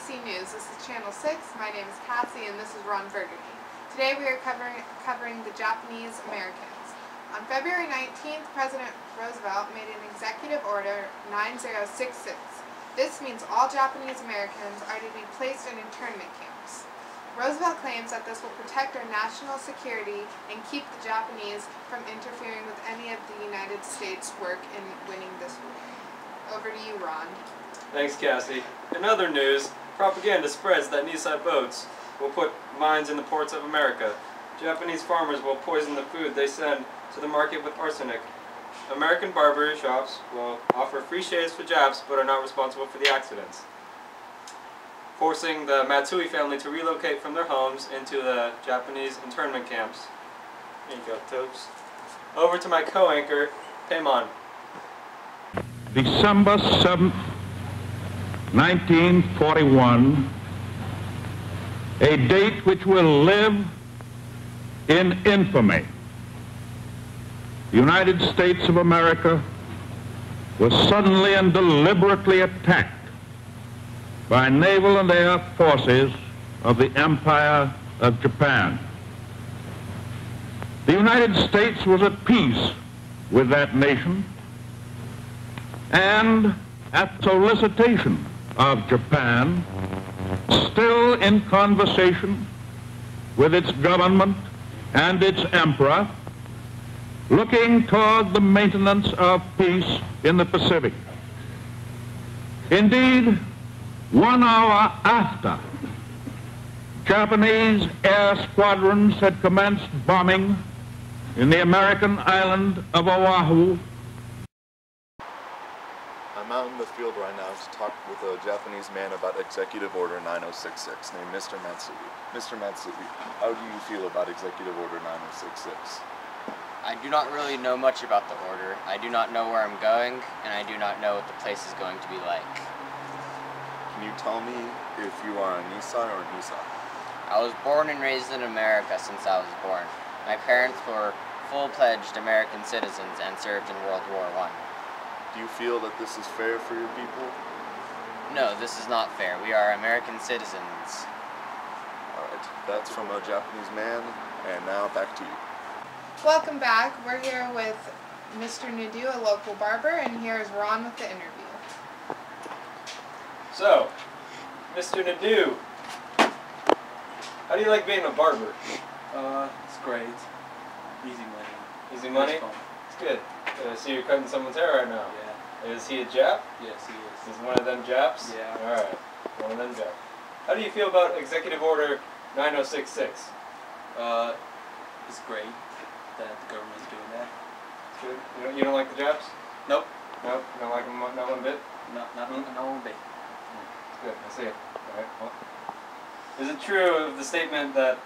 ABC News. This is Channel 6. My name is Cassie and this is Ron Burgundy. Today we are covering the Japanese Americans. On February 19th, President Roosevelt made an Executive Order 9066. This means all Japanese Americans are to be placed in internment camps. Roosevelt claims that this will protect our national security and keep the Japanese from interfering with any of the United States' work in winning this war. Over to you, Ron. Thanks, Cassie. In other news, propaganda spreads that Nissan boats will put mines in the ports of America. Japanese farmers will poison the food they send to the market with arsenic. American barber shops will offer free shaves for Japs but are not responsible for the accidents. Forcing the Matsui family to relocate from their homes into the Japanese internment camps. Here you go, Topes. Over to my co-anchor, Paimon. December 7th, 1941, a date which will live in infamy. The United States of America was suddenly and deliberately attacked by naval and air forces of the Empire of Japan. The United States was at peace with that nation, and at solicitation of Japan, still in conversation with its government and its emperor, looking toward the maintenance of peace in the Pacific. Indeed, 1 hour after Japanese air squadrons had commenced bombing in the American island of Oahu, I'm out in the field right now to talk with a Japanese man about Executive Order 9066 named Mr. Matsui. Mr. Matsui, how do you feel about Executive Order 9066? I do not really know much about the order. I do not know where I'm going, and I do not know what the place is going to be like. Can you tell me if you are a Nissan or a Nissan? I was born and raised in America since I was born. My parents were full-pledged American citizens and served in World War I. Do you feel that this is fair for your people? No, this is not fair. We are American citizens. Alright, that's from a Japanese man, and now back to you. Welcome back. We're here with Mr. Nadu, a local barber, and here is Ron with the interview. So, Mr. Nadu, how do you like being a barber? It's great. Easy money. Easy money? It's good. I see you're cutting someone's hair right now. Yeah. Is he a Jap? Yes, he is. Is one of them Japs? Yeah. Alright, one of them Japs. How do you feel about Executive Order 9066? It's great that the government's doing that. It's good. You don't like the Japs? Nope. Nope? You don't like them not one bit? Not one bit. It's good. I see it. Alright, well. Is it true of the statement that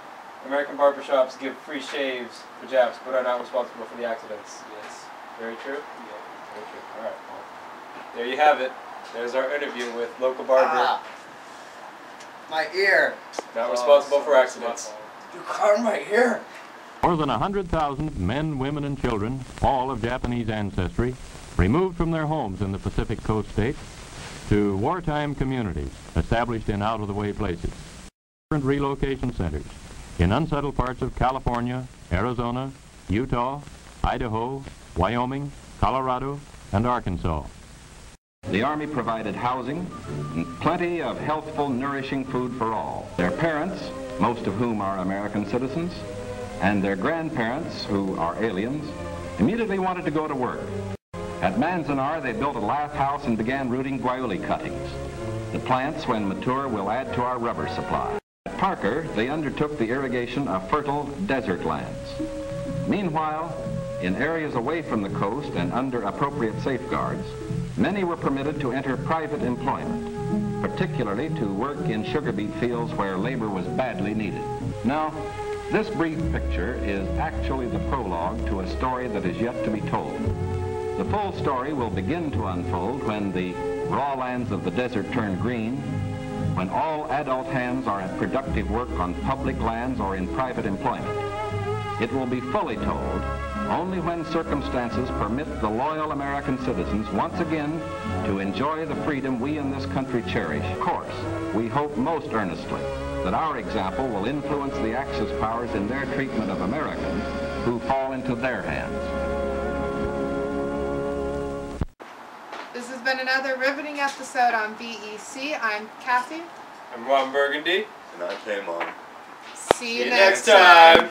American barbershops give free shaves for Japs but are not responsible for the accidents? Yes. Very true? Yeah. Very true. Alright, well, there you have it. There's our interview with local barber. My ear! Not responsible for accidents. You carved my ear! More than 100,000 men, women, and children, all of Japanese ancestry, removed from their homes in the Pacific Coast states to wartime communities established in out-of-the-way places. Different relocation centers in unsettled parts of California, Arizona, Utah, Idaho, Wyoming, Colorado, and Arkansas. The Army provided housing and plenty of healthful, nourishing food for all. Their parents, most of whom are American citizens, and their grandparents, who are aliens, immediately wanted to go to work. At Manzanar, they built a lath house and began rooting guayuli cuttings. The plants, when mature, will add to our rubber supply. At Parker, they undertook the irrigation of fertile desert lands. Meanwhile, in areas away from the coast and under appropriate safeguards, many were permitted to enter private employment, particularly to work in sugar beet fields where labor was badly needed. Now, this brief picture is actually the prologue to a story that is yet to be told. The full story will begin to unfold when the raw lands of the desert turn green, when all adult hands are at productive work on public lands or in private employment. It will be fully told only when circumstances permit the loyal American citizens once again to enjoy the freedom we in this country cherish. Of course, we hope most earnestly that our example will influence the Axis powers in their treatment of Americans who fall into their hands. This has been another riveting episode on VEC. I'm Kathy. I'm Ron Burgundy. And I came on. See you next time.